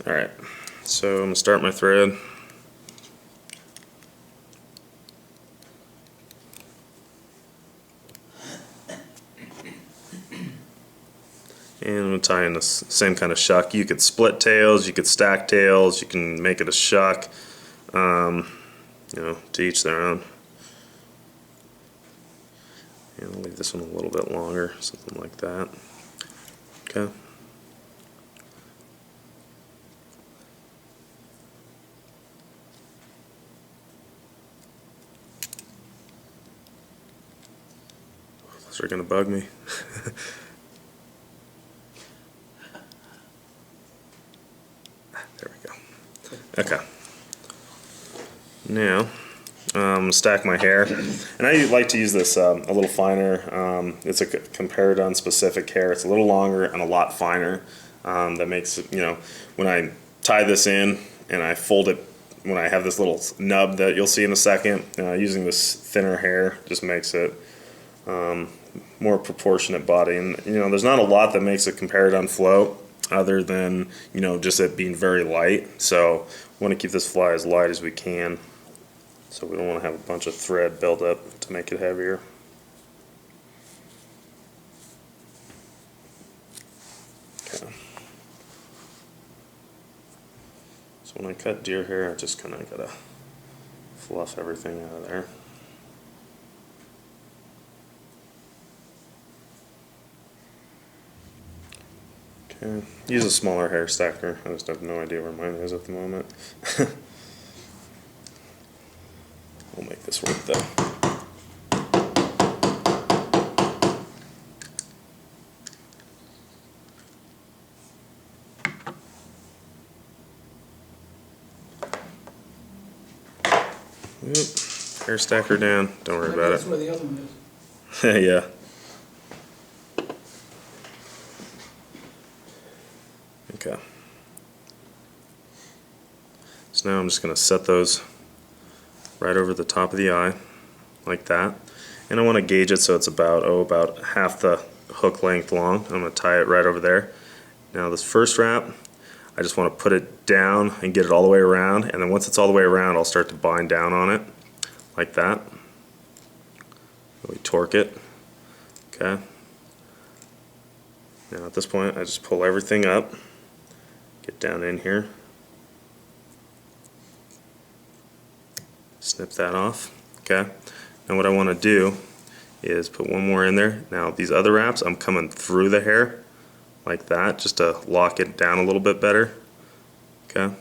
Alright, so I'm going to start my thread. And I'm going to tie in the same kind of shuck. You could split tails, you could stack tails, you can make it a shuck. You know, to each their own. And I'll leave this one a little bit longer, something like that. Okay. Those are going to bug me. There we go. Okay. Now, stack my hair, and I like to use this a little finer. It's a Comparadun specific hair. It's a little longer and a lot finer. That makes it, you know, when I tie this in and I fold it, when I have this little nub that you'll see in a second, using this thinner hair just makes it more proportionate body. And you know, there's not a lot that makes a Comparadun float other than, you know, just it being very light. So we want to keep this fly as light as we can. So we don't want to have a bunch of thread build up to make it heavier. Okay. So when I cut deer hair, I just kind of gotta fluff everything out of there. Okay. Use a smaller hair stacker. I just have no idea where mine is at the moment. We'll make this work though. Oop. Hair stacker down. Don't worry about it. That's where the other one is. Yeah. Okay. So now I'm just going to set those right over the top of the eye, like that. And I want to gauge it so it's about half the hook length long. I'm going to tie it right over there. Now this first wrap, I just want to put it down and get it all the way around, and then once it's all the way around, I'll start to bind down on it, like that. Really torque it. Okay. Now at this point, I just pull everything up, get down in here, snip that off. Okay. Now what I want to do is put one more in there. Now these other wraps, I'm coming through the hair like that, just to lock it down a little bit better. Okay.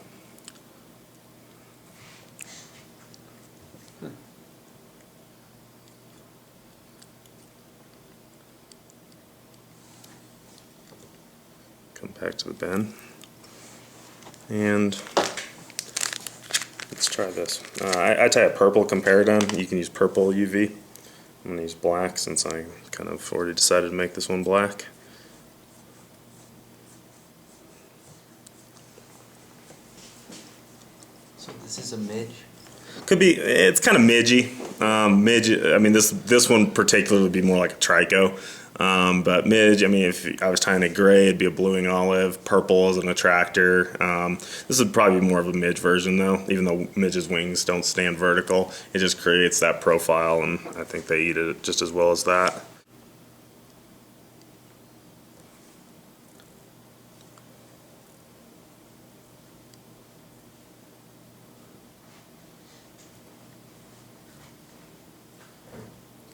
Come back to the bend. And let's try this. I tie a purple Comparadun. You can use purple UV. I'm going to use black since I kind of already decided to make this one black. So this is a midge? Could be, it's kind of midgy. I mean, this one particularly would be more like a trico. But midge, I mean, if I was tying a gray, it'd be a bluing olive. Purple is an attractor. This would probably be more of a midge version though, even though midge's wings don't stand vertical. It just creates that profile, and I think they eat it just as well as that.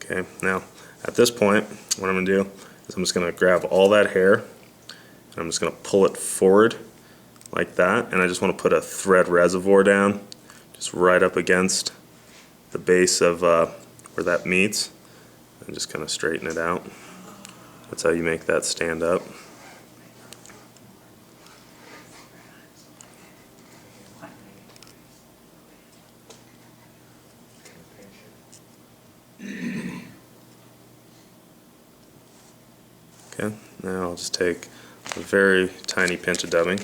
Okay, now at this point, what I'm going to do is I'm just going to grab all that hair, and I'm just going to pull it forward like that, and I just want to put a thread reservoir down just right up against the base of where that meets, and just kind of straighten it out. That's how you make that stand up. Okay, now I'll just take a very tiny pinch of dubbing.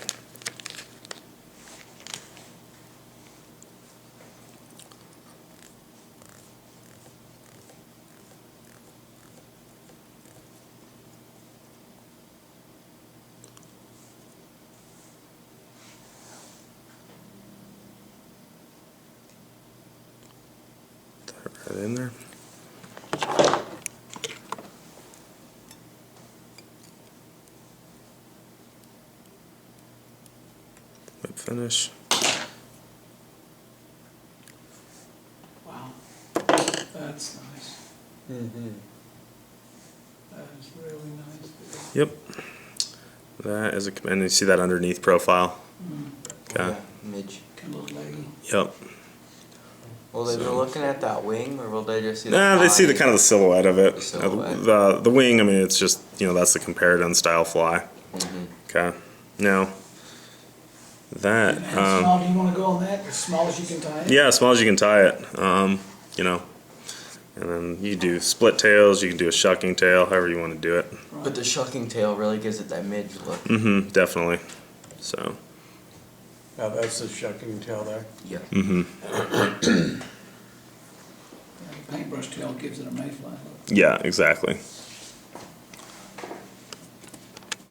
that in there. Whip finish. Wow, that's nice. Mm-hmm. That is really nice. Yep. That is a, and you see that underneath profile. Okay. Midge. Little lady. Yep. Will they be So- looking at that wing, or will they just see the Nah, they see the body? kind of the silhouette of it. The silhouette. The wing, I mean, it's just, that's the Comparadun style fly. Mhm. Okay. Now, that, And small, do you wanna go on that, as small as you can tie it? yeah, as small as you can tie it, and then you do split tails, you can do a shucking tail, however you want to do it. But the shucking tail really gives it that midge look. Mm-hmm, definitely. So, Now that's the shucking tail there. Yeah. mm-hmm. The paintbrush tail gives it a mayfly look. Yeah, exactly.